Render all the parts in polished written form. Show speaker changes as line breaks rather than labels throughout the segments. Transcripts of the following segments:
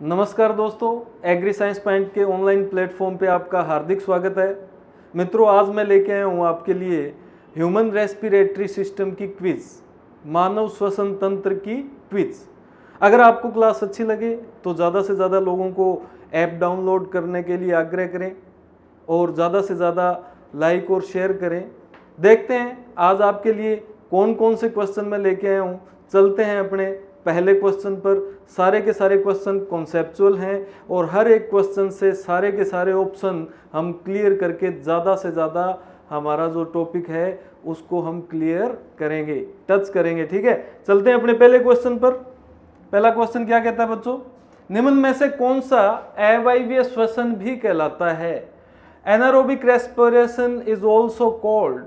नमस्कार दोस्तों, agri science point के ऑनलाइन प्लेटफॉर्म पे आपका हार्दिक स्वागत है। मित्रों, आज मैं लेके आया हूँ आपके लिए ह्यूमन रेस्पिरेटरी सिस्टम की क्विज, मानव श्वसन तंत्र की क्विज। अगर आपको क्लास अच्छी लगे तो ज़्यादा से ज़्यादा लोगों को ऐप डाउनलोड करने के लिए आग्रह करें और ज़्यादा से ज़्यादा लाइक और शेयर करें। देखते हैं आज आपके लिए कौन कौन से क्वेश्चन मैं लेके आया हूँ। चलते हैं अपने पहले क्वेश्चन पर। सारे के सारे क्वेश्चन कॉन्सेप्चुअल हैं और हर एक क्वेश्चन से सारे के सारे ऑप्शन हम क्लियर करके ज़्यादा से ज़्यादा हमारा जो टॉपिक है उसको हम क्लियर करेंगे, टच करेंगे। ठीक है, चलते हैं अपने पहले क्वेश्चन पर। पहला क्वेश्चन क्या कहता है बच्चों, निम्न में से कौन सा अवायवीय श्वसन भी कहलाता है? Anaerobic respiration is also called.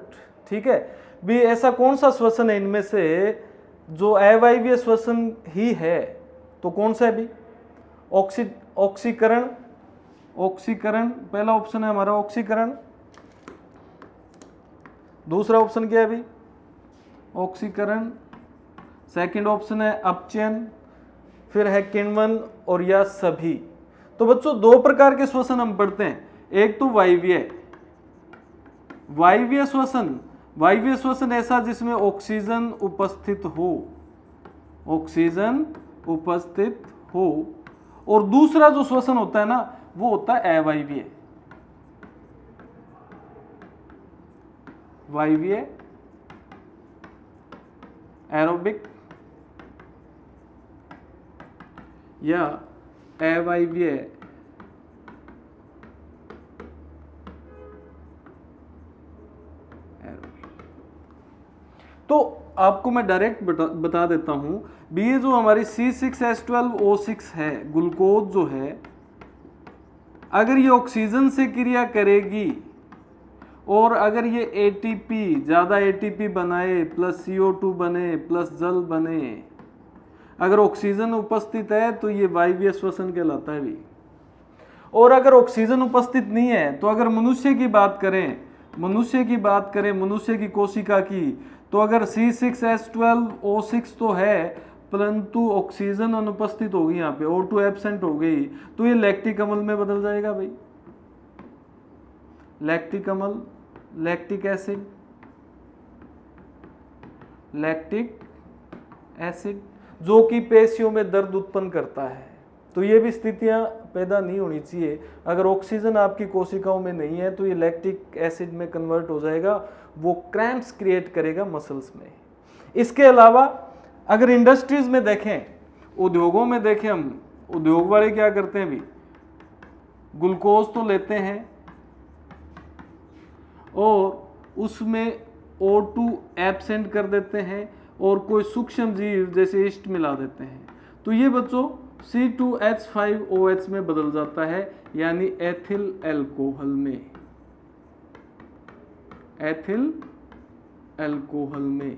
ठीक है भी, ऐसा कौन सा श्वसन है इनमें से जो अवायवीय श्वसन ही है? तो कौन सा है भी? ऑक्सीकरण। ऑक्सीकरण पहला ऑप्शन है हमारा, ऑक्सीकरण। दूसरा ऑप्शन क्या है भी? ऑक्सीकरण। सेकंड ऑप्शन है अपचयन, फिर है किण्वन और या सभी। तो बच्चों दो प्रकार के श्वसन हम पढ़ते हैं, एक तो वायवीय। वायवीय श्वसन, वायवीय श्वसन ऐसा जिसमें ऑक्सीजन उपस्थित हो, ऑक्सीजन उपस्थित हो। और दूसरा जो श्वसन होता है ना वो होता है अवायवीय। वायवीय, एरोबिक या अवायवीय। तो आपको मैं डायरेक्ट बता देता हूं भी, ये जो हमारी C6H12O6 है, ग्लूकोज जो है, अगर ये ऑक्सीजन से क्रिया करेगी और अगर ये ATP, ज़्यादा ATP बनाए प्लस CO2 बने प्लस जल बने, अगर ऑक्सीजन उपस्थित है तो ये वायवीय श्वसन कहलाता है भी। और अगर ऑक्सीजन उपस्थित नहीं है तो अगर मनुष्य की बात करें, मनुष्य की कोशिका की, तो अगर C6H12O6 तो है परंतु ऑक्सीजन अनुपस्थित होगी, यहाँ पे O2 एब्सेंट हो गई, तो ये लैक्टिक अम्ल में बदल जाएगा भाई। लैक्टिक अम्ल, लैक्टिक एसिड, लैक्टिक एसिड जो कि पेशियों में दर्द उत्पन्न करता है। तो ये भी स्थितियां पैदा नहीं होनी चाहिए। अगर ऑक्सीजन आपकी कोशिकाओं में नहीं है तो ये लैक्टिक एसिड में कन्वर्ट हो जाएगा, वो क्रैम्प्स क्रिएट करेगा मसल्स में। इसके अलावा अगर इंडस्ट्रीज में देखें, उद्योगों में देखें, हम उद्योग वाले क्या करते हैं भी, ग्लूकोज तो लेते हैं और उसमें O2 एब्सेंट कर देते हैं और कोई सूक्ष्म जीव जैसे ईस्ट मिला देते हैं, तो ये बच्चों C2H5OH में बदल जाता है, यानी एथिल अल्कोहल में, एथिल अल्कोहल में।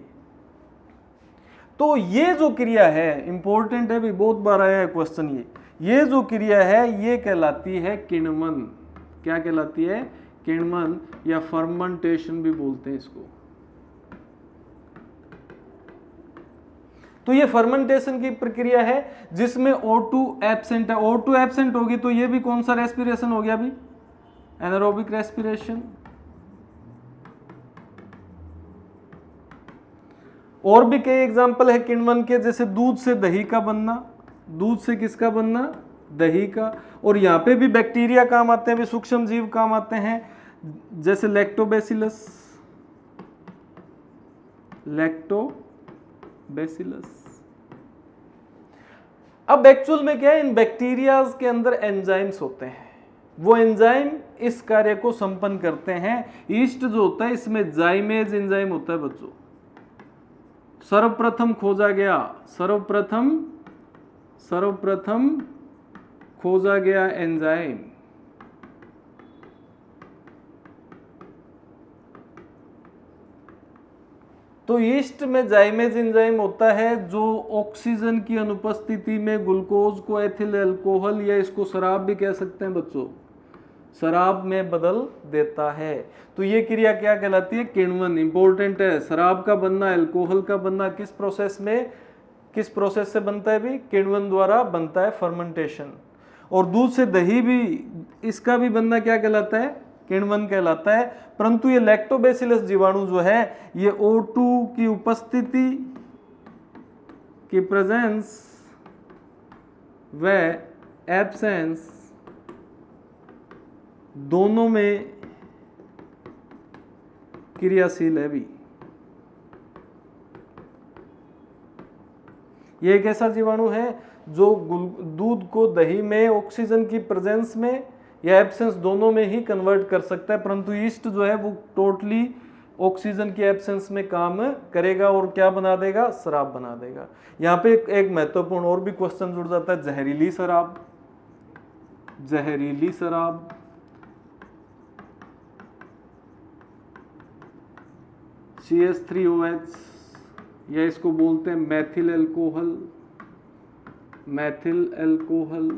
तो ये जो क्रिया है इंपॉर्टेंट है भी, बहुत बार आया है क्वेश्चन, ये जो क्रिया है ये कहलाती है किण्वन। क्या कहलाती है? किण्वन या फर्मेंटेशन भी बोलते हैं इसको। तो ये फर्मेंटेशन की प्रक्रिया है जिसमें O2 एब्सेंट है। O2 एब्सेंट होगी तो ये भी कौन सा रेस्पिरेशन हो गया भी? Anaerobic respiration. और भी कई एग्जांपल है किण्वन के, जैसे दूध से दही का बनना। दूध से किसका बनना? दही का। और यहाँ पे भी बैक्टीरिया काम आते हैं, भी सूक्ष्म जीव काम आते हैं, जैसे लैक्टोबैसिलस, लैक्टोबैसिलस। अब एक्चुअल में क्या है, इन बैक्टीरियाज के अंदर एंजाइम्स होते हैं, वो एंजाइम इस कार्य को संपन्न करते हैं। ईस्ट जो होता है इसमें जाइमेज एंजाइम होता है बच्चों। सर्वप्रथम खोजा गया, सर्वप्रथम खोजा गया एंजाइम तो ईस्ट में जाइमेज एंजाइम होता है जो ऑक्सीजन की अनुपस्थिति में ग्लूकोज को एथिल अल्कोहल या इसको शराब भी कह सकते हैं बच्चों, शराब में बदल देता है। तो ये क्रिया क्या कहलाती है? किण्वन। इंपॉर्टेंट है, शराब का बनना, अल्कोहल का बनना किस प्रोसेस में, किस प्रोसेस से बनता है भी? किण्वन द्वारा बनता है, फर्मेंटेशन। और दूध से दही भी, इसका भी बनना क्या कहलाता है, किण्वन कहलाता है। परंतु ये लैक्टोबैसिलस जीवाणु जो है ये O2 की उपस्थिति की प्रेजेंस व एब्सेंस दोनों में क्रियाशील है भी। ये एक ऐसा जीवाणु है जो दूध को दही में ऑक्सीजन की प्रेजेंस में या एब्सेंस दोनों में ही कन्वर्ट कर सकता है, परंतु ईस्ट जो है वो टोटली ऑक्सीजन की एब्सेंस में काम करेगा और क्या बना देगा, शराब बना देगा। यहाँ पे एक महत्वपूर्ण और भी क्वेश्चन जुड़ जाता है, जहरीली शराब। जहरीली शराब CH3OH, या इसको बोलते हैं मैथिल अल्कोहल। मैथिल अल्कोहल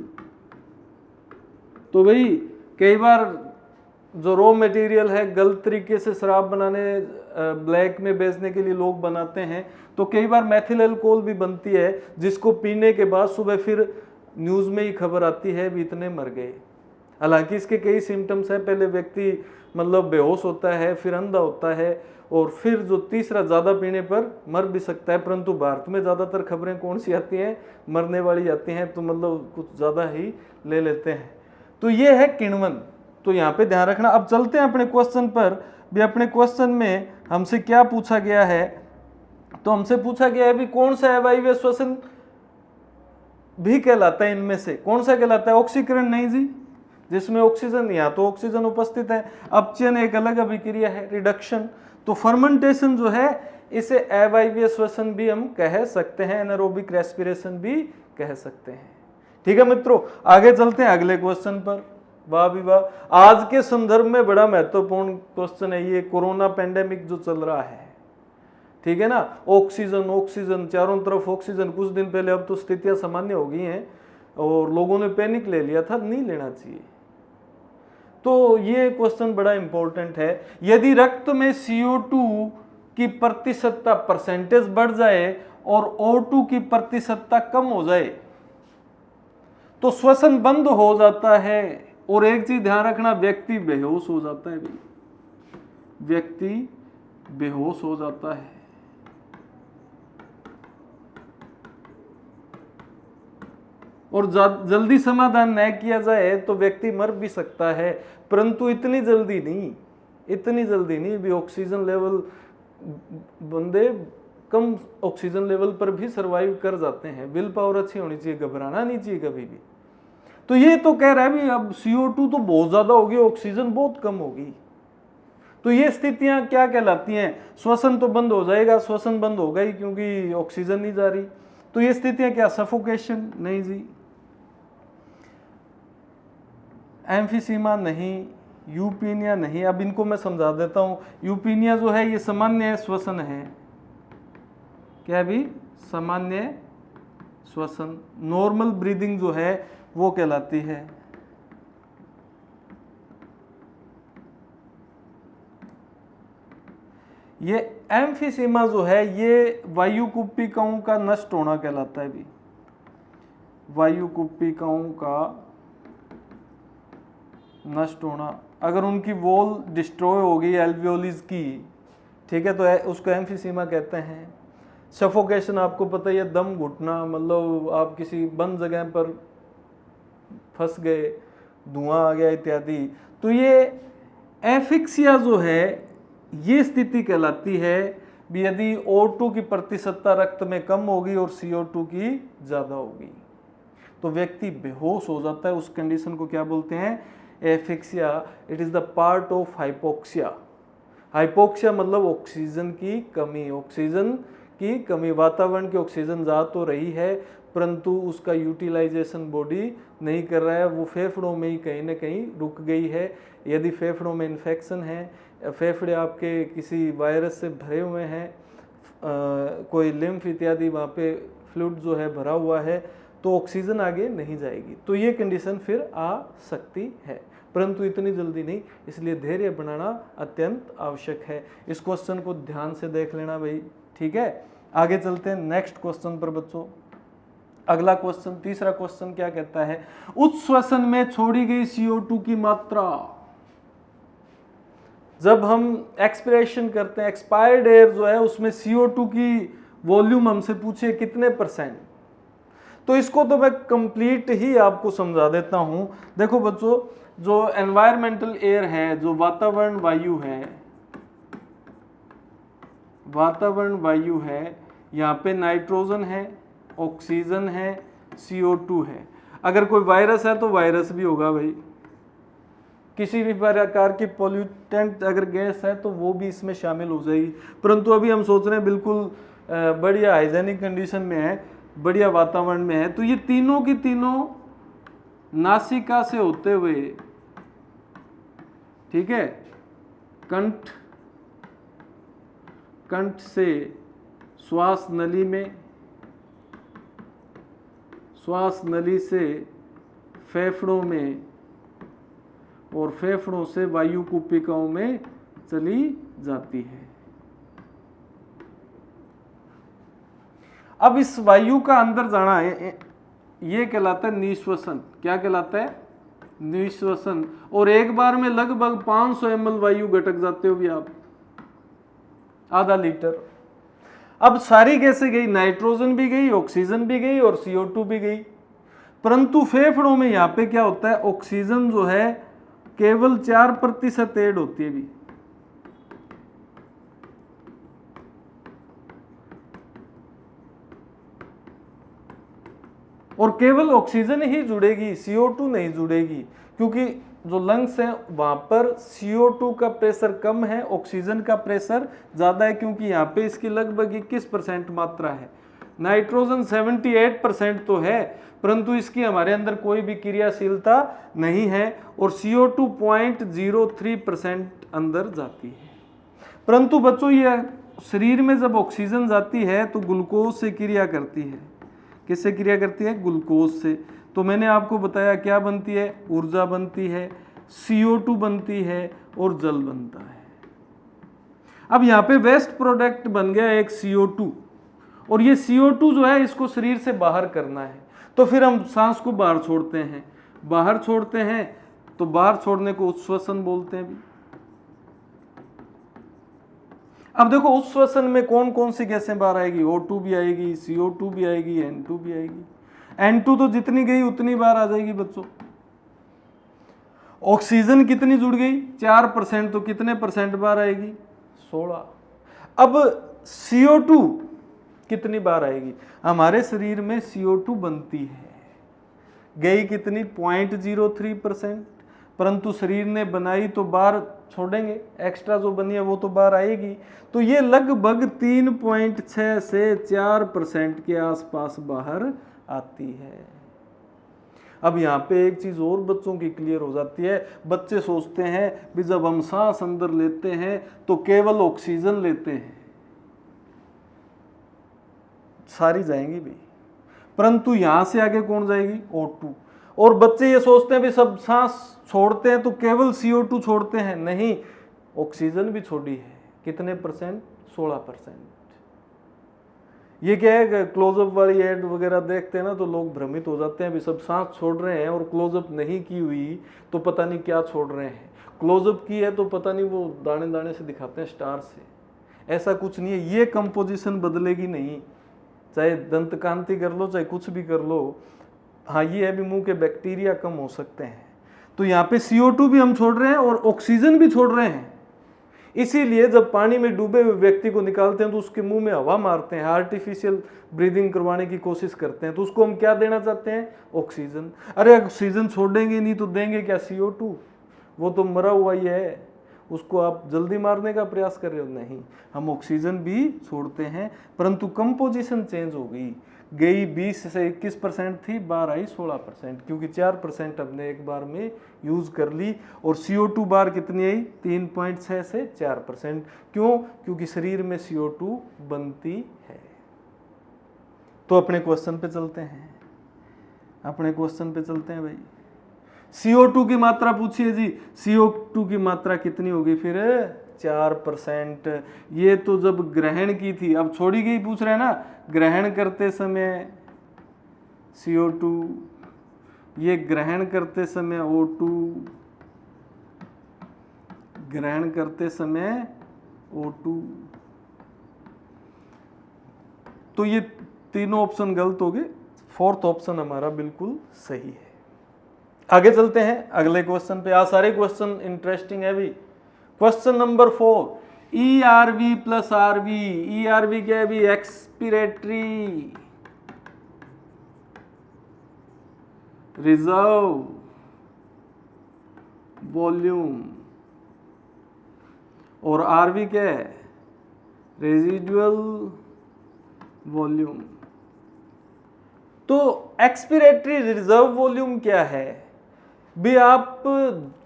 तो भाई कई बार जो रॉ मटेरियल है गलत तरीके से शराब बनाने, ब्लैक में बेचने के लिए लोग बनाते हैं, तो कई बार मैथिल अल्कोहल भी बनती है जिसको पीने के बाद सुबह फिर न्यूज़ में ही खबर आती है भी इतने मर गए। हालांकि इसके कई सिम्टम्स हैं, पहले व्यक्ति मतलब बेहोश होता है, फिर अंधा होता है, और फिर जो तीसरा ज़्यादा पीने पर मर भी सकता है। परंतु भारत में ज़्यादातर खबरें कौन सी आती हैं, मरने वाली आती हैं, तो मतलब कुछ ज़्यादा ही ले लेते हैं। तो ये है किण्वन, तो यहाँ पे ध्यान रखना। अब चलते हैं अपने क्वेश्चन पर। भी अपने क्वेश्चन में हमसे क्या पूछा गया है, तो हमसे पूछा गया है भी कौन सा अवायवीय श्वसन भी कहलाता है, इनमें से कौन सा कहलाता है, ऑक्सीकरण नहीं जी, जिसमें ऑक्सीजन, यहाँ तो ऑक्सीजन उपस्थित है। अपचयन एक अलग अभिक्रिया है, रिडक्शन। तो फर्मेंटेशन जो है इसे अवायवीय श्वसन भी हम कह सकते हैं, एनारोबिक रेस्पिरेशन भी कह सकते हैं। ठीक है मित्रों, आगे चलते हैं अगले क्वेश्चन पर। वाह भी वाह, आज के संदर्भ में बड़ा महत्वपूर्ण क्वेश्चन है ये, कोरोना पेंडेमिक जो चल रहा है, ठीक है ना। ऑक्सीजन ऑक्सीजन, चारों तरफ ऑक्सीजन। कुछ दिन पहले, अब तो स्थितियां सामान्य हो गई हैं और लोगों ने पैनिक ले लिया था, नहीं लेना चाहिए। तो ये क्वेश्चन बड़ा इंपॉर्टेंट है। यदि रक्त में CO2 की प्रतिशतता परसेंटेज बढ़ जाए और O2 की प्रतिशतता कम हो जाए तो श्वसन बंद हो जाता है। और एक चीज ध्यान रखना, व्यक्ति बेहोश हो जाता है भाई, व्यक्ति बेहोश हो जाता है। और जल्दी समाधान न किया जाए तो व्यक्ति मर भी सकता है, परंतु इतनी जल्दी नहीं, इतनी जल्दी नहीं भी। ऑक्सीजन लेवल, बंदे कम ऑक्सीजन लेवल पर भी सरवाइव कर जाते हैं। विल पावर अच्छी होनी चाहिए, घबराना नहीं चाहिए कभी भी। तो ये तो कह रहा है भी अब CO2 तो बहुत ज्यादा होगी, ऑक्सीजन बहुत कम होगी, तो ये स्थितियां क्या कहलाती हैं, श्वसन तो बंद हो जाएगा, श्वसन बंद होगा ही क्योंकि ऑक्सीजन नहीं जा रही। तो ये स्थितियां क्या, सफोकेशन नहीं जी, एम्फीसीमा नहीं, यूपीनिया नहीं। अब इनको मैं समझा देता हूं। यूपीनिया जो है ये सामान्य श्वसन है, क्या भी, सामान्य श्वसन। नॉर्मल ब्रीदिंग जो है वो कहलाती है। ये एम्फीसीमा जो है ये वायुकुप्पिकाओं का नष्ट होना कहलाता है भी, वायुकुप्पिकाओं का नष्ट होना। अगर उनकी वॉल डिस्ट्रॉय हो गई एल्वियोलिस की, ठीक है, तो उसको एम्फीसीमा कहते हैं। सफोकेशन आपको पता ही है, दम घुटना, मतलब आप किसी बंद जगह पर फंस गए, धुआं आ गया इत्यादि। तो ये एफिक्सिया जो है ये स्थिति कहलाती है भी यदि O2 की प्रतिशतता रक्त में कम होगी और CO2 की ज्यादा होगी तो व्यक्ति बेहोश हो जाता है। उस कंडीशन को क्या बोलते हैं, asphyxia. It is the part of hypoxia. Hypoxia मतलब ऑक्सीजन की कमी, ऑक्सीजन की कमी। वातावरण की ऑक्सीजन जा तो रही है परंतु उसका यूटिलाइजेशन बॉडी नहीं कर रहा है, वो फेफड़ों में ही कहीं ना कहीं रुक गई है। यदि फेफड़ों में इन्फेक्शन है, फेफड़े आपके किसी वायरस से भरे हुए हैं, कोई लिम्फ इत्यादि वहाँ पे फ्लूइड जो है भरा हुआ है, तो ऑक्सीजन आगे नहीं जाएगी। तो ये कंडीशन फिर आ सकती है, परंतु इतनी जल्दी नहीं, इसलिए धैर्य बनाना अत्यंत आवश्यक है। इस क्वेश्चन को ध्यान से देख लेना भाई, ठीक है। आगे चलते हैं नेक्स्ट क्वेश्चन पर बच्चों। अगला क्वेश्चन, तीसरा क्वेश्चन क्या कहता है, उत्श्वसन में छोड़ी गई CO2 की मात्रा। जब हम एक्सपिरेशन करते हैं, एक्सपायर्ड एयर जो है उसमें CO2 की वॉल्यूम हमसे पूछे कितने %, तो इसको तो मैं कंप्लीट ही आपको समझा देता हूं। देखो बच्चों, जो एनवायरमेंटल एयर है, जो वातावरण वायु है, वातावरण वायु है, यहाँ पे नाइट्रोजन है, ऑक्सीजन है, CO2 है। अगर कोई वायरस है तो वायरस भी होगा भाई, किसी भी प्रकार की पोल्यूटेंट अगर गैस है तो वो भी इसमें शामिल हो जाएगी। परंतु अभी हम सोच रहे हैं बिल्कुल बढ़िया हाइजेनिक कंडीशन में है, बढ़िया वातावरण में है, तो ये तीनों की तीनों नासिका से होते हुए, ठीक है, कंठ से श्वास नली में, श्वास नली से फेफड़ों में, और फेफड़ों से वायु कूपिकाओं में चली जाती है। अब इस वायु का अंदर जाना है, ये कहलाता है निश्वसन। क्या कहलाता है? निश्वसन। और एक बार में लगभग 500 ml वायु घटक जाते हो भी आप, आधा लीटर। अब सारी गैसें गई, नाइट्रोजन भी गई, ऑक्सीजन भी गई और CO2 भी गई। परंतु फेफड़ों में यहाँ पे क्या होता है, ऑक्सीजन जो है केवल 4% ऐड होती है भी। और केवल ऑक्सीजन ही जुड़ेगी, CO2 नहीं जुड़ेगी, क्योंकि जो लंग्स है वहां पर CO2 का प्रेशर कम है, ऑक्सीजन का प्रेशर ज्यादा है, क्योंकि यहाँ पे इसकी लगभग 21% मात्रा है। नाइट्रोजन 78% तो है, परंतु इसकी हमारे अंदर कोई भी क्रियाशीलता नहीं है, और CO2 0.03% अंदर जाती है। परंतु बच्चों, ये शरीर में जब ऑक्सीजन जाती है तो ग्लूकोज से क्रिया करती है। किससे क्रिया करती है? ग्लूकोज से। तो मैंने आपको बताया क्या बनती है, ऊर्जा बनती है, CO2 बनती है और जल बनता है। अब यहाँ पे वेस्ट प्रोडक्ट बन गया एक CO2, और ये CO2 जो है इसको शरीर से बाहर करना है, तो फिर हम सांस को बाहर छोड़ते हैं। बाहर छोड़ते हैं तो बाहर छोड़ने को उत्श्वसन बोलते हैं भी। अब देखो उत्श्वसन में कौन कौन सी गैसें बाहर आएगी, O2 भी आएगी, CO2 भी आएगी, N2 भी आएगी। N2 तो जितनी गई उतनी बार आ जाएगी बच्चों। ऑक्सीजन कितनी जुड़ गई? 4%, तो कितने % बार आएगी? 16। अब CO2 कितनी बार आएगी? हमारे शरीर में CO2 बनती है, गई कितनी? 0.03%, परंतु शरीर ने बनाई तो बाहर छोड़ेंगे, एक्स्ट्रा जो बनी है वो तो बाहर आएगी। तो ये लगभग 3.6 से 4% के आसपास बाहर आती है। अब यहाँ पे एक चीज और बच्चों की क्लियर हो जाती है। बच्चे सोचते हैं भी जब हम सांस अंदर लेते हैं तो केवल ऑक्सीजन लेते हैं, सारी जाएंगी भी, परंतु यहां से आगे कौन जाएगी? O2। और बच्चे ये सोचते हैं भी सब सांस छोड़ते हैं तो केवल CO2 छोड़ते हैं, नहीं, ऑक्सीजन भी छोड़ी है। कितने %? 16%। ये क्या है, क्लोजअप वाली एड वगैरह देखते हैं ना तो लोग भ्रमित हो जाते हैं भी सब सांस छोड़ रहे हैं और क्लोजअप नहीं की हुई तो पता नहीं क्या छोड़ रहे हैं, क्लोजअप की है तो पता नहीं वो दाने दाने से दिखाते हैं स्टार से। ऐसा कुछ नहीं है, ये कंपोजिशन बदलेगी नहीं, चाहे दंत कांति कर लो चाहे कुछ भी कर लो। हाँ ये है भी मुंह के बैक्टीरिया कम हो सकते हैं। तो यहाँ पे CO2 भी हम छोड़ रहे हैं और ऑक्सीजन भी छोड़ रहे हैं। इसीलिए जब पानी में डूबे हुए व्यक्ति को निकालते हैं तो उसके मुंह में हवा मारते हैं, आर्टिफिशियल ब्रीदिंग करवाने की कोशिश करते हैं, तो उसको हम क्या देना चाहते हैं? ऑक्सीजन। अरे ऑक्सीजन छोड़ेंगे नहीं तो देंगे क्या CO2? वो तो मरा हुआ ही है, उसको आप जल्दी मारने का प्रयास कर रहे हो। नहीं, हम ऑक्सीजन भी छोड़ते हैं, परंतु कंपोजिशन चेंज हो गई, गई 20 से 21% थी, बार आई 16%, क्योंकि 4% हमने एक बार में यूज कर ली। और CO2 बार कितनी आई? 3.6 से 4%। क्यों? क्योंकि शरीर में CO2 बनती है। तो अपने क्वेश्चन पे चलते हैं, अपने क्वेश्चन पे चलते हैं भाई। CO2 की मात्रा पूछिए जी, CO2 की मात्रा कितनी होगी फिर? 4%। ये तो जब ग्रहण की थी, अब छोड़ी गई पूछ रहे हैं ना, ग्रहण करते समय CO2, ये ग्रहण करते समय O2, ग्रहण करते समय O2। तो ये तीनों ऑप्शन गलत हो गए, फोर्थ ऑप्शन हमारा बिल्कुल सही है। आगे चलते हैं अगले क्वेश्चन पे। आज सारे क्वेश्चन इंटरेस्टिंग है भी। Question number 4, ERV plus RV। ERV क्या है भी? एक्सपिरेटरी रिजर्व वॉल्यूम, और RV क्या है? Residual volume. तो एक्सपिरेटरी रिजर्व वॉल्यूम क्या है भी? आप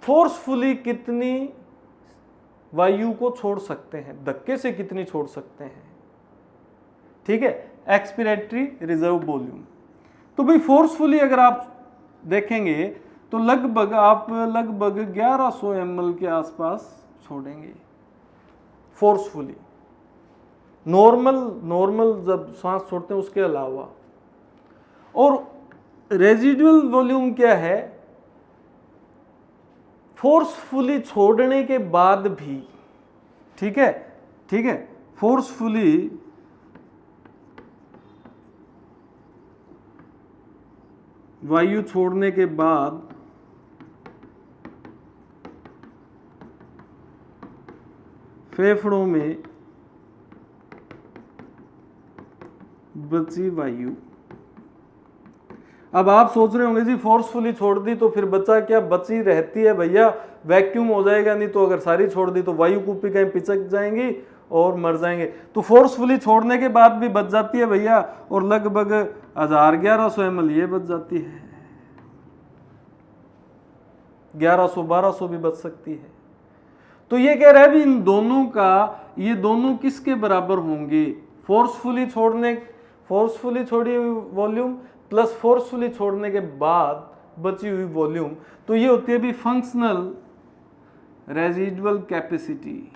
फोर्सफुली कितनी वायु को छोड़ सकते हैं, धक्के से कितनी छोड़ सकते हैं, ठीक है, एक्सपिरेटरी रिजर्व वॉल्यूम। तो भाई फोर्सफुली अगर आप देखेंगे तो आप लगभग 1100 ml के आसपास छोड़ेंगे फोर्सफुली, नॉर्मल जब सांस छोड़ते हैं उसके अलावा। और रेजिडुअल वॉल्यूम क्या है? फोर्सफुली छोड़ने के बाद भी, ठीक है, फोर्सफुली वायु छोड़ने के बाद फेफड़ों में बची वायु। अब आप सोच रहे होंगे जी फोर्सफुली छोड़ दी तो फिर बचा क्या? बची रहती है भैया, वैक्यूम हो जाएगा, नहीं तो अगर सारी छोड़ दी तो वायु कूपिकाएं पिचक जाएंगी और मर जाएंगे। तो फोर्सफुली छोड़ने के बाद भी बच जाती है भैया, और लगभग 1100 ml ये बच जाती है, 1100-1200 भी बच सकती है। तो ये कह रहा है भी इन दोनों का, ये दोनों किसके बराबर होंगे? फोर्सफुली छोड़ी हुई वॉल्यूम प्लस फोर्सफुली छोड़ने के बाद बची हुई वॉल्यूम। तो ये होती है भी फंक्शनल रेजिडुअल कैपेसिटी।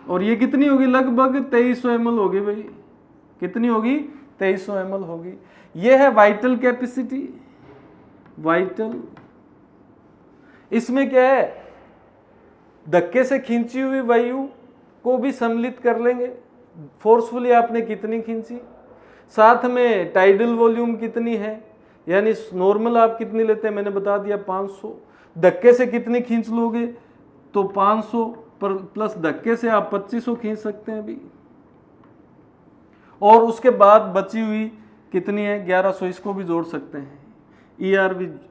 और ये कितनी होगी? लगभग 2300 ml होगी भाई। कितनी होगी? 2300 ml होगी। ये है वाइटल कैपेसिटी। वाइटल, इसमें क्या है? धक्के से खींची हुई वायु को भी सम्मिलित कर लेंगे, फोर्सफुली आपने कितनी खींची, साथ में टाइडल वॉल्यूम कितनी है, यानी नॉर्मल आप कितनी लेते हैं मैंने बता दिया 500, धक्के से कितनी खींच लोगे तो 500 पर प्लस धक्के से आप 2500 खींच सकते हैं अभी, और उसके बाद बची हुई कितनी है 1100, इसको भी जोड़ सकते हैं,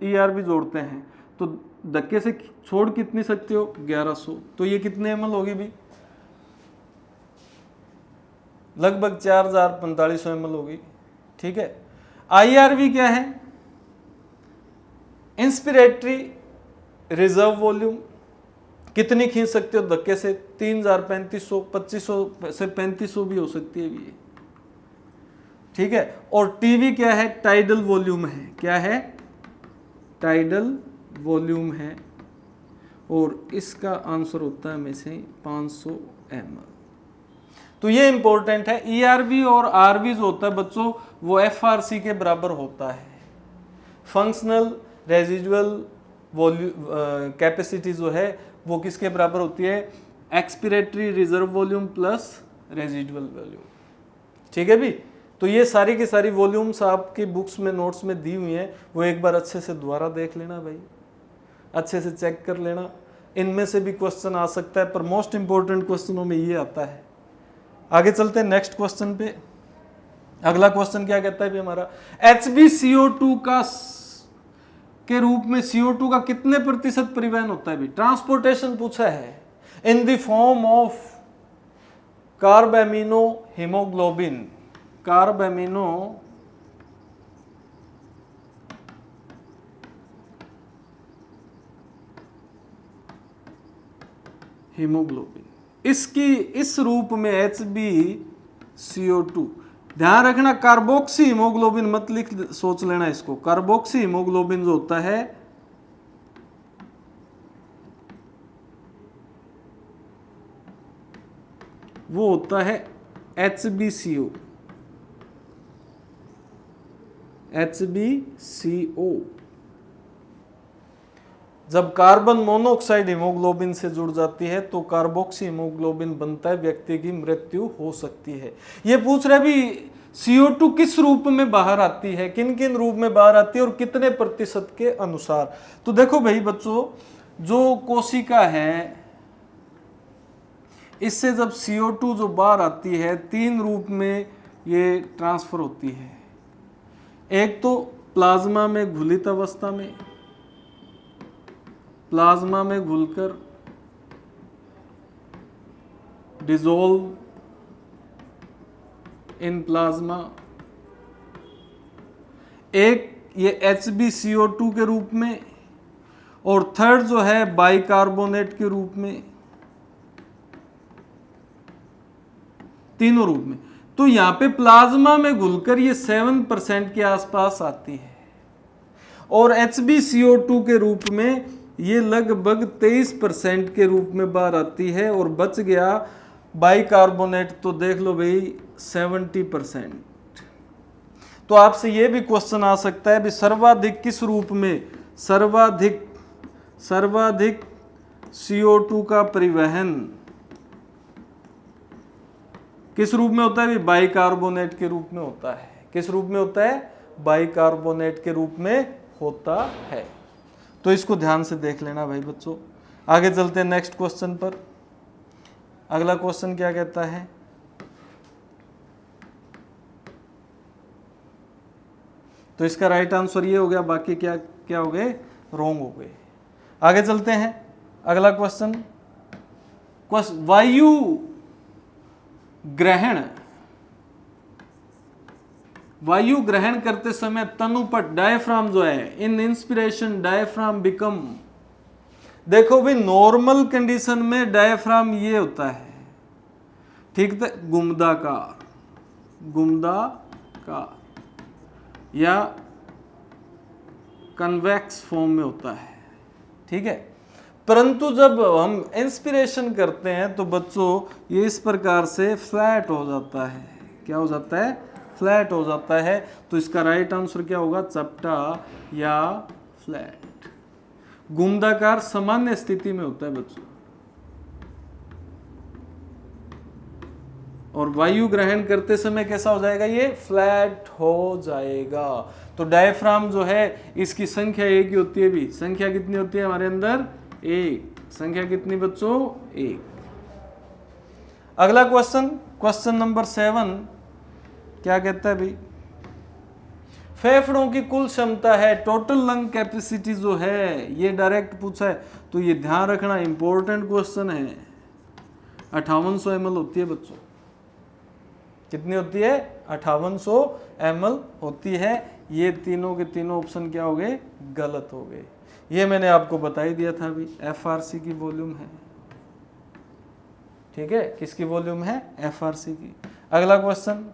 ERV जोड़ते हैं तो धक्के से छोड़ कितनी सकते हो 1100, तो ये कितने ml होगी भी? लगभग 4045 ml होगी। ठीक है। IRV क्या है? इंस्पिरेटरी रिजर्व वॉल्यूम, कितनी खींच सकते हो धक्के से? 3000, 2500 से 3500 भी हो सकती है भी। ठीक है। और टीवी क्या है? टाइडल वॉल्यूम है। क्या है? टाइडल वॉल्यूम है, और इसका आंसर होता है में से 500 ml। तो ये इंपॉर्टेंट है। ERV और RV जो होता है बच्चों वो FRC के बराबर होता है। फंक्शनल रेजिडुअल वॉल्यूम कैपेसिटी जो है वो किसके बराबर होती है? Expiratory reserve volume plus residual volume. ठीक है भी। तो ये सारी की सारी वॉल्यूम्स आपकी बुक्स में नोट्स में दी हुई हैं, वो एक बार अच्छे से दोबारा देख लेना भाई, अच्छे से चेक कर लेना। इनमें से भी क्वेश्चन आ सकता है, पर मोस्ट इंपॉर्टेंट क्वेश्चनों में ये आता है। आगे चलते हैं नेक्स्ट क्वेश्चन पे। अगला क्वेश्चन क्या कहता है भी हमारा? HbCO2 का के रूप में CO2 का कितने प्रतिशत परिवहन होता है भी? ट्रांसपोर्टेशन पूछा है in the form of carbamino haemoglobin. Carbamino haemoglobin, इसकी इस रूप में HbCO2। ध्यान रखना कार्बोक्सी हीमोग्लोबिन मत सोच लेना इसको। कार्बोक्सी हीमोग्लोबिन जो होता है वो होता है HbCO। HbCO जब कार्बन मोनोऑक्साइड हीमोग्लोबिन से जुड़ जाती है तो कार्बोक्सी हीमोग्लोबिन बनता है, व्यक्ति की मृत्यु हो सकती है। ये पूछ रहे भी CO2 किस रूप में बाहर आती है, किन किन रूप में बाहर आती है और कितने प्रतिशत के अनुसार। तो देखो भाई बच्चों, जो कोशिका है इससे जब CO2 जो बाहर आती है 3 रूप में ये ट्रांसफर होती है। एक तो प्लाज्मा में घुलित अवस्था में, प्लाज्मा में घुलकर डिसॉल्व इन प्लाज्मा, एक ये HbCO2 के रूप में, और थर्ड जो है बाइकार्बोनेट के रूप में, तीनों रूप में। तो यहां पे प्लाज्मा में घुलकर ये 7% के आसपास आती है और HbCO2 के रूप में ये लगभग 23% के रूप में बाहर आती है, और बच गया बाइकार्बोनेट तो देख लो भाई 70%। तो आपसे ये भी क्वेश्चन आ सकता है भी सर्वाधिक किस रूप में, सर्वाधिक CO2 का परिवहन किस रूप में होता है? बाइकार्बोनेट के रूप में होता है। किस रूप में होता है? बाइकार्बोनेट के रूप में होता है। तो इसको ध्यान से देख लेना भाई बच्चों। आगे चलते हैं नेक्स्ट क्वेश्चन पर। अगला क्वेश्चन क्या कहता है? तो इसका राइट आंसर ये हो गया, बाकी क्या क्या हो गए? रॉन्ग हो गए। आगे चलते हैं। अगला क्वेश्चन, वायु ग्रहण करते समय तनुपट डायफ्राम जो है, इन इंस्पिरेशन डायफ्राम बिकम, देखो भाई नॉर्मल कंडीशन में डायफ्राम ये होता है, ठीक है, गुमदाकार या कन्वेक्स फॉर्म में होता है, ठीक है। परंतु जब हम इंस्पिरेशन करते हैं तो बच्चों ये इस प्रकार से फ्लैट हो जाता है। क्या हो जाता है? फ्लैट हो जाता है। तो इसका राइट आंसर क्या होगा? चपटा या फ्लैट। गुमदाकार सामान्य स्थिति में होता है बच्चों, और वायु ग्रहण करते समय कैसा हो जाएगा? ये फ्लैट हो जाएगा। तो डायफ्राम जो है इसकी संख्या एक ही होती है भी। संख्या कितनी होती है हमारे अंदर? एक। संख्या कितनी बच्चों? एक। अगला क्वेश्चन, क्वेश्चन नंबर 7 क्या कहता है भाई? फेफड़ों की कुल क्षमता है, टोटल लंग कैपेसिटी जो है, ये डायरेक्ट पूछा है तो ये ध्यान रखना, इंपॉर्टेंट क्वेश्चन है। 5800 ml होती है बच्चों। कितनी होती है? 5800 ml होती है। ये तीनों के तीनों ऑप्शन क्या हो गए? गलत हो गए। ये मैंने आपको बता ही दिया था अभी, FRC की वॉल्यूम है, ठीक है। किसकी वॉल्यूम है? FRC की। अगला क्वेश्चन,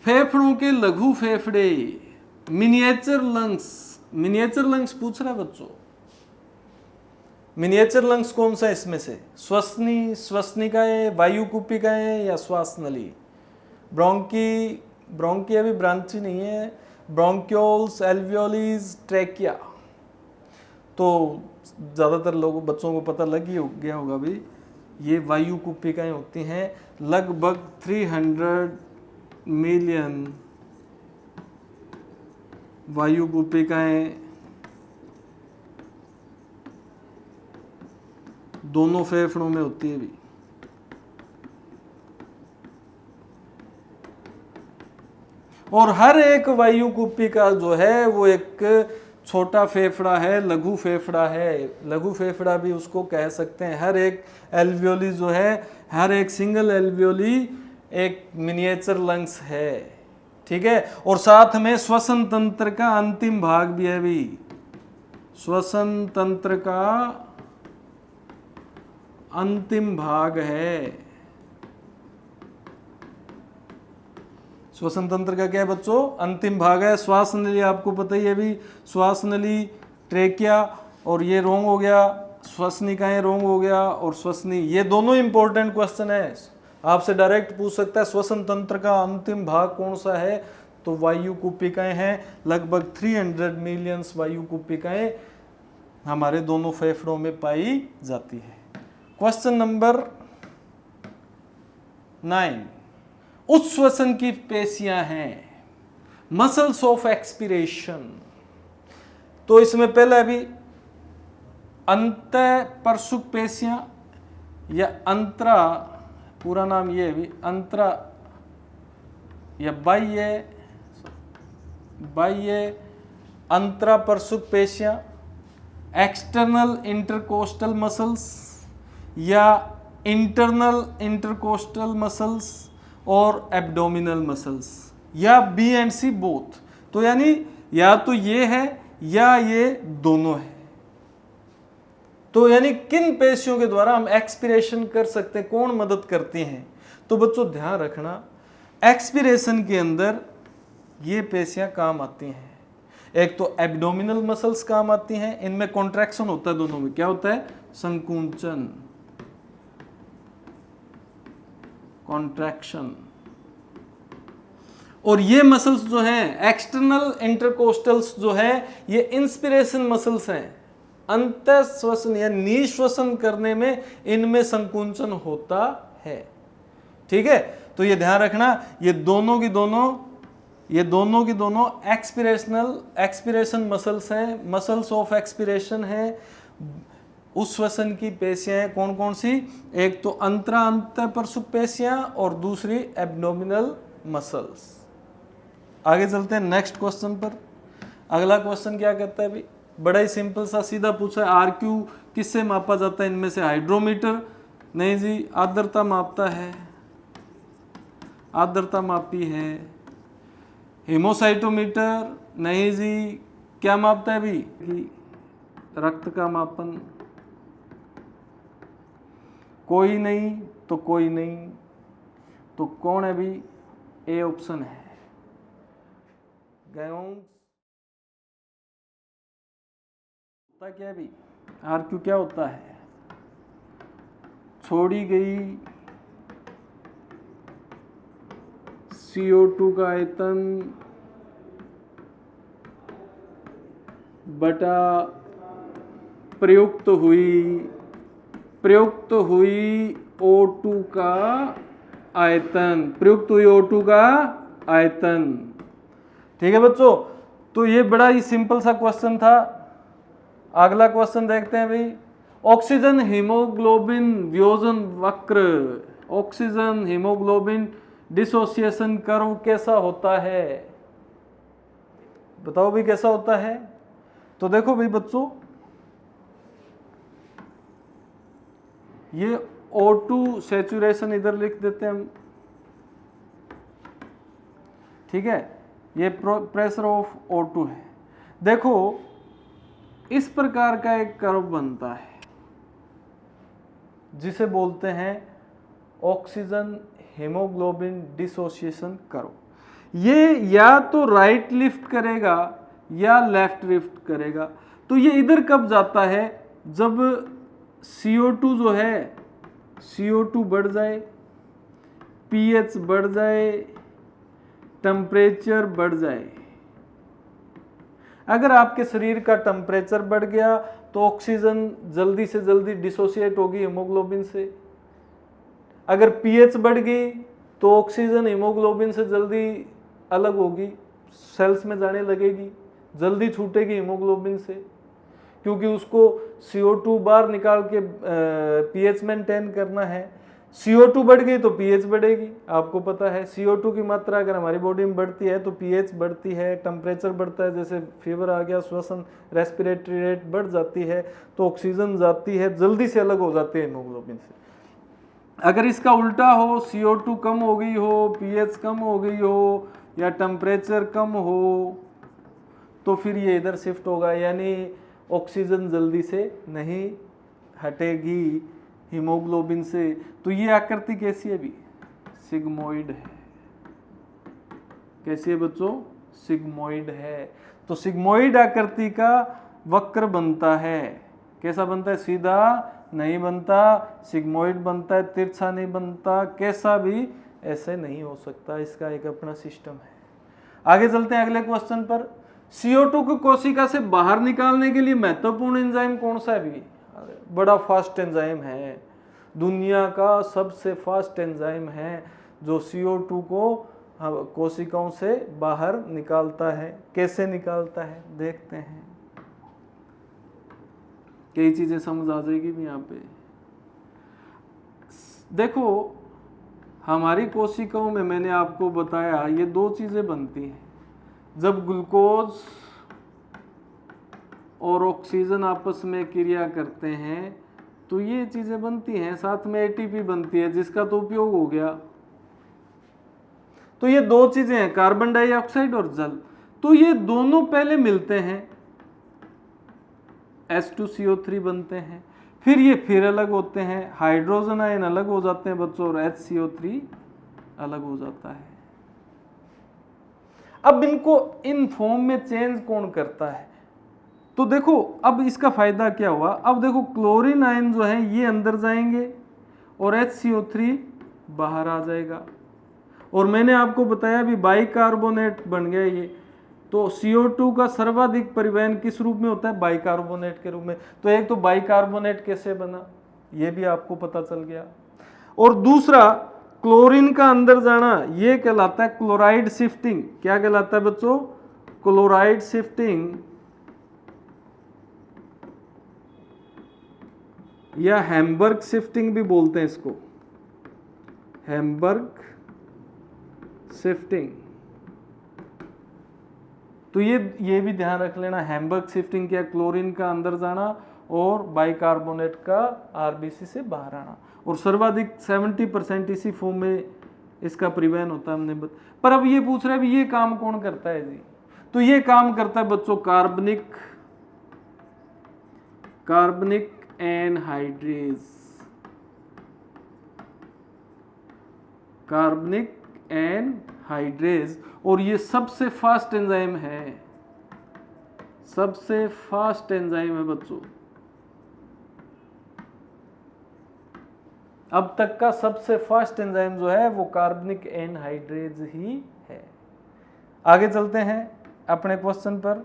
फेफड़ों के लघु फेफड़े, मिनिएचर लंग्स पूछ रहा है बच्चों। मिनिएचर लंग्स कौन सा इसमें से? श्वसनिकाएं, वायुकुपिकाएं या श्वास नली? ब्रोंकी अभी ब्रांची नहीं है। Bronchioles, alveolis, trachea. तो ज़्यादातर लोगों बच्चों को पता लग ही गया होगा भाई, ये वायुकुपिकाएं होती हैं। लगभग 300 मिलियन वायुकुपिकाएं दोनों फेफड़ों में होती है भी। और हर एक वायुकुपिका जो है वो एक छोटा फेफड़ा है, लघु फेफड़ा है। लघु फेफड़ा भी उसको कह सकते हैं। हर एक एल्वियोली जो है, हर एक सिंगल एल्वियोली एक मिनिएचर लंग्स है, ठीक है। और साथ में श्वसन तंत्र का अंतिम भाग भी है भी। श्वसन तंत्र का अंतिम भाग है। श्वसन तंत्र का क्या है बच्चों? अंतिम भाग है। श्वास नली आपको पता ही है भी, श्वास नली, ट्रेकिया, और ये रोंग हो गया श्वसनिकाएं रोग हो गया और श्वसनी, ये दोनों इंपॉर्टेंट क्वेश्चन है, आपसे डायरेक्ट पूछ सकता है श्वसन तंत्र का अंतिम भाग कौन सा है, तो वायु कूपिकाएं हैं। लगभग 300 मिलियन वायु कूपिकाएं हमारे दोनों फेफड़ों में पाई जाती है। क्वेश्चन नंबर 9, उच्छ्वसन की पेशियां हैं, मसल्स ऑफ एक्सपीरेशन। तो इसमें पहले अभी अंतःपरसुक पेशियां या अंतरा, पूरा नाम ये भी अंतरा या बाह्य अंतरापरसुक पेशियां, एक्सटर्नल इंटरकोस्टल मसल्स या इंटरनल इंटरकोस्टल मसल्स और एब्डोमिनल मसल्स, या बी एंड सी बोथ। तो यानी या तो ये है या ये दोनों है। तो यानी किन पेशियों के द्वारा हम एक्सपीरेशन कर सकते हैं, कौन मदद करते हैं। तो बच्चों ध्यान रखना, एक्सपीरेशन के अंदर ये पेशियां काम आती हैं। एक तो एब्डोमिनल मसल्स काम आती हैं, इनमें कॉन्ट्रैक्शन होता है, दोनों में क्या होता है, संकुंचन, कॉन्ट्रैक्शन। और ये मसल्स जो हैं एक्सटर्नल इंटरकोस्टल्स जो है, ये इंस्पिरेशन मसल्स हैं, अंतःश्वसन या निश्वसन करने में इनमें संकुंचन होता है। ठीक है, तो ये ध्यान रखना, ये दोनों की दोनों एक्सपीरेशन मसल्स हैं, मसल्स ऑफ एक्सपीरेशन है। उस श्वसन की पेशियां हैं कौन कौन सी, एक तो अंतःपरसुक पेशियां और दूसरी एब्डोमिनल मसल्स। आगे चलते हैं नेक्स्ट क्वेश्चन पर। अगला क्वेश्चन क्या कहता है भाई, बड़ा ही सिंपल सा सीधा पूछा है, आरक्यू किससे मापा जाता है इनमें से, हाइड्रोमीटर नहीं जी, आर्द्रता मापता है, आर्द्रता मापी है। हेमोसाइटोमीटर नहीं जी, क्या मापता है भाई, रक्त का मापन। कोई नहीं तो कोई नहीं, तो कौन है भाई, ए ऑप्शन है, गायोंस। होता क्या है भाई, आरक्यू क्या होता है, छोड़ी गई CO2 का आयतन बटा प्रयुक्त हुई O2 का आयतन, प्रयुक्त हुई O2 का आयतन। ठीक है बच्चों, तो ये बड़ा ही सिंपल सा क्वेश्चन था। अगला क्वेश्चन देखते हैं भाई, ऑक्सीजन हीमोग्लोबिन वियोजन वक्र, ऑक्सीजन हीमोग्लोबिन डिसोसिएशन कर्व कैसा होता है, बताओ भाई कैसा होता है। तो देखो भाई बच्चों, ये O2 सैचुरेशन इधर लिख देते हैं हम, ठीक है, ये प्रेशर ऑफ O2 है। देखो इस प्रकार का एक कर्व बनता है जिसे बोलते हैं ऑक्सीजन हीमोग्लोबिन डिसोसिएशन कर्व। ये या तो राइट लिफ्ट करेगा या लेफ्ट लिफ्ट करेगा। तो ये इधर कब जाता है, जब CO2 जो है, CO2 बढ़ जाए, pH बढ़ जाए, टेम्परेचर बढ़ जाए। अगर आपके शरीर का टेम्परेचर बढ़ गया तो ऑक्सीजन जल्दी से जल्दी डिसोसिएट होगी हीमोग्लोबिन से। अगर pH बढ़ गई तो ऑक्सीजन हीमोग्लोबिन से जल्दी अलग होगी, सेल्स में जाने लगेगी, जल्दी छूटेगी हीमोग्लोबिन से, क्योंकि उसको CO2 बाहर निकाल के pH मेंटेन करना है। CO2 बढ़ गई तो pH बढ़ेगी, आपको पता है CO2 की मात्रा अगर हमारी बॉडी में बढ़ती है तो pH बढ़ती है, टेम्परेचर बढ़ता है, जैसे फीवर आ गया, श्वसन रेस्पिरेटरी रेट बढ़ जाती है, तो ऑक्सीजन जाती है, जल्दी से अलग हो जाती है हीमोग्लोबिन से। अगर इसका उल्टा हो, CO2 कम हो गई हो, pH कम हो गई हो या टेम्परेचर कम हो, तो फिर ये इधर शिफ्ट होगा, यानी ऑक्सीजन जल्दी से नहीं हटेगी हीमोग्लोबिन से। तो ये आकृति कैसी है भी, सिग्मोइड है। कैसी है बच्चों, सिग्मोइड है। तो सिग्मोइड आकृति का वक्र बनता है। कैसा बनता है, सीधा नहीं बनता, सिग्मोइड बनता है, तिरछा नहीं बनता, कैसा भी ऐसे नहीं हो सकता, इसका एक अपना सिस्टम है। आगे चलते हैं अगले क्वेश्चन पर। CO2 को कोशिका से बाहर निकालने के लिए महत्वपूर्ण एंजाइम कौन सा है भी? बड़ा फास्ट एंजाइम है, दुनिया का सबसे फास्ट एंजाइम है जो CO2 को कोशिकाओं से बाहर निकालता है। कैसे निकालता है देखते हैं, कई चीजें समझ आ जाएगी भी यहाँ पे। देखो हमारी कोशिकाओं में मैंने आपको बताया ये दो चीजें बनती हैं, जब ग्लूकोज और ऑक्सीजन आपस में क्रिया करते हैं तो ये चीजें बनती हैं, साथ में ATP बनती है जिसका तो उपयोग हो गया। तो ये दो चीजें हैं, कार्बन डाइऑक्साइड और जल। तो ये दोनों पहले मिलते हैं, H2CO3 बनते हैं, फिर ये फिर अलग होते हैं, हाइड्रोजन आयन अलग हो जाते हैं बच्चों और HCO3 अलग हो जाता है। अब इनको इन फॉर्म में चेंज कौन करता है? तो देखो अब इसका फायदा क्या हुआ, अब देखो क्लोरीन आयन जो है ये अंदर जाएंगे और HCO3 बाहर आ जाएगा। और मैंने आपको बताया भी बाइकार्बोनेट बन गया ये। तो CO2 का सर्वाधिक परिवहन किस रूप में होता है? बाइकार्बोनेट के रूप में। तो एक तो बाइकार्बोनेट कैसे बना ये भी आपको पता चल गया। और दूसरा क्लोरीन का अंदर जाना ये कहलाता है क्लोराइड शिफ्टिंग। क्या कहलाता है बच्चों? क्लोराइड शिफ्टिंग या हैम्बर्ग शिफ्टिंग भी बोलते हैं इसको, हैम्बर्ग शिफ्टिंग। तो ये भी ध्यान रख लेना, हैम्बर्ग शिफ्टिंग क्या? क्लोरीन का अंदर जाना और बाइकार्बोनेट का RBC से बाहर आना। और सर्वाधिक 70% इसी फॉर्म में इसका परिवहन होता है हमने पर अब ये पूछ रहा है भी ये काम कौन करता है जी? तो ये काम करता है बच्चों कार्बनिक एनहाइड्रेज, कार्बनिक एनहाइड्रेज। और ये सबसे फास्ट एंजाइम है, सबसे फास्ट एंजाइम है बच्चों, अब तक का सबसे फास्ट एंजाइम जो है वो कार्बनिक एनहाइड्रेज ही है। आगे चलते हैं अपने क्वेश्चन पर।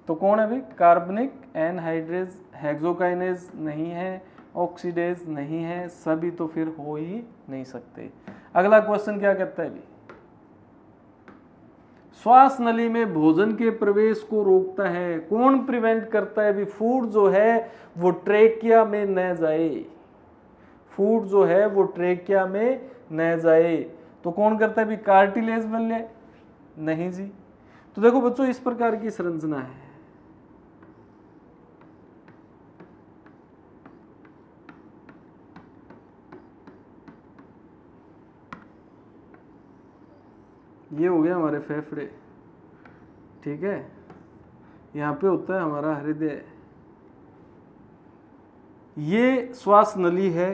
तो कौन है भाई? Carbonic anhydrase. हेक्सोकाइनेज नहीं है, ऑक्सीडेज नहीं है, सभी तो फिर हो ही नहीं सकते। अगला क्वेश्चन क्या कहता है भी? श्वास नली में भोजन के प्रवेश को रोकता है, कौन प्रिवेंट करता है भी? फूड जो है वो ट्रेकिया में न जाए, फूड जो है वो ट्रेकिया में न जाए। तो कौन करता है भी? कार्टिलेज वल्य नहीं जी। तो देखो बच्चों इस प्रकार की संरचना है, ये हो गया हमारे फेफड़े, ठीक है, यहाँ पे होता है हमारा हृदय, ये श्वास नली है।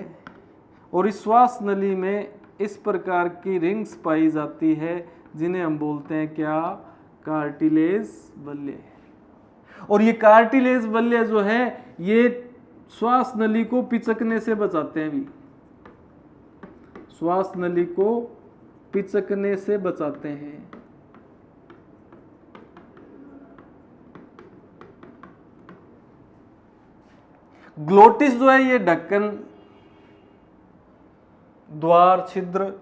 और इस श्वास नली में इस प्रकार की रिंग्स पाई जाती है जिन्हें हम बोलते हैं क्या? कार्टिलेज वल्य। और ये कार्टिलेज वल्य जो है ये श्वास नली को पिचकने से बचाते हैं भी, श्वास नली को पिचकने से बचाते हैं। ग्लोटिस जो है ये ढक्कन, द्वार, छिद्र।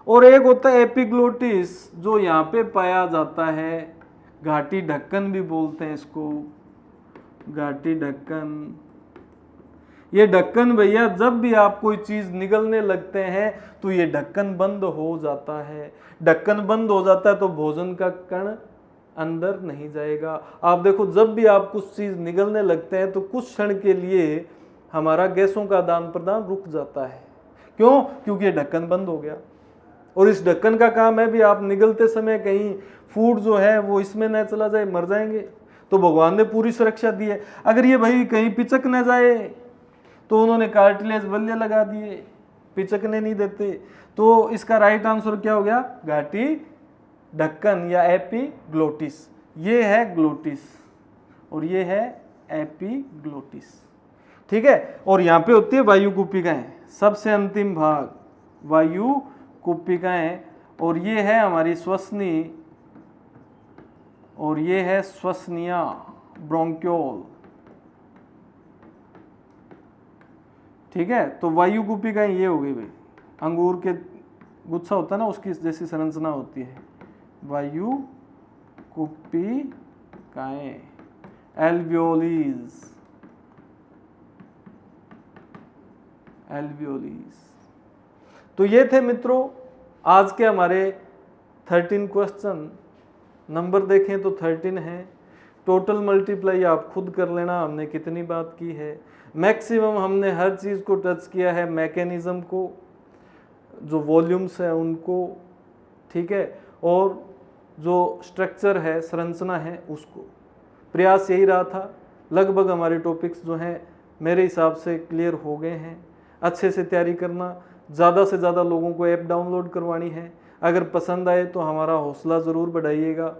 और एक होता है एपिग्लोटिस जो यहाँ पे पाया जाता है, घाटी ढक्कन भी बोलते हैं इसको, घाटी ढक्कन। ये ढक्कन भैया जब भी आप कोई चीज निगलने लगते हैं तो ये ढक्कन बंद हो जाता है। ढक्कन बंद हो जाता है तो भोजन का कण अंदर नहीं जाएगा। आप देखो जब भी आप कुछ चीज निगलने लगते हैं तो कुछ क्षण के लिए हमारा गैसों का आदान प्रदान रुक जाता है। क्यों? क्योंकि ये ढक्कन बंद हो गया। और इस ढक्कन का काम है भी आप निगलते समय कहीं फूड जो है वो इसमें न चला जाए, मर जाएंगे। तो भगवान ने पूरी सुरक्षा दी है। अगर ये भाई कहीं पिचक न जाए तो उन्होंने कार्टिलेज वल्य लगा दिए, पिचकने नहीं देते। तो इसका राइट आंसर क्या हो गया? घाटी ढक्कन या एपिग्लोटिस, ये है ग्लोटिस और ये है एपिग्लोटिस, ठीक है। और यहाँ पे होती है वायु कुपिकाएं, सबसे अंतिम भाग वायु कुपिकाएं, और ये है हमारी श्वसनी और ये है श्वसनिया ब्रोंक्योल, ठीक है। तो वायु कुपिकाएं ये हो गई भाई, अंगूर के गुच्छा होता है ना उसकी जैसी संरचना होती है, वायु कुपिकाएं, एल्वियोलीज, एल्वियोलीज। तो ये थे मित्रों आज के हमारे 13 क्वेश्चन। नंबर देखें तो 13 है। टोटल मल्टीप्लाई आप खुद कर लेना, हमने कितनी बात की है। मैक्सिमम हमने हर चीज़ को टच किया है, मैकेनिज्म को, जो वॉल्यूम्स है उनको, ठीक है, और जो स्ट्रक्चर है, संरचना है, उसको। प्रयास यही रहा था। लगभग हमारे टॉपिक्स जो हैं मेरे हिसाब से क्लियर हो गए हैं। अच्छे से तैयारी करना, ज़्यादा से ज़्यादा लोगों को ऐप डाउनलोड करवानी है। अगर पसंद आए तो हमारा हौसला ज़रूर बढ़ाइएगा।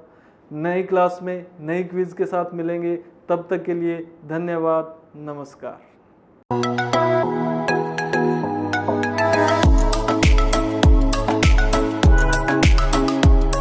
नई क्लास में नई क्विज़ के साथ मिलेंगे, तब तक के लिए धन्यवाद, नमस्कार।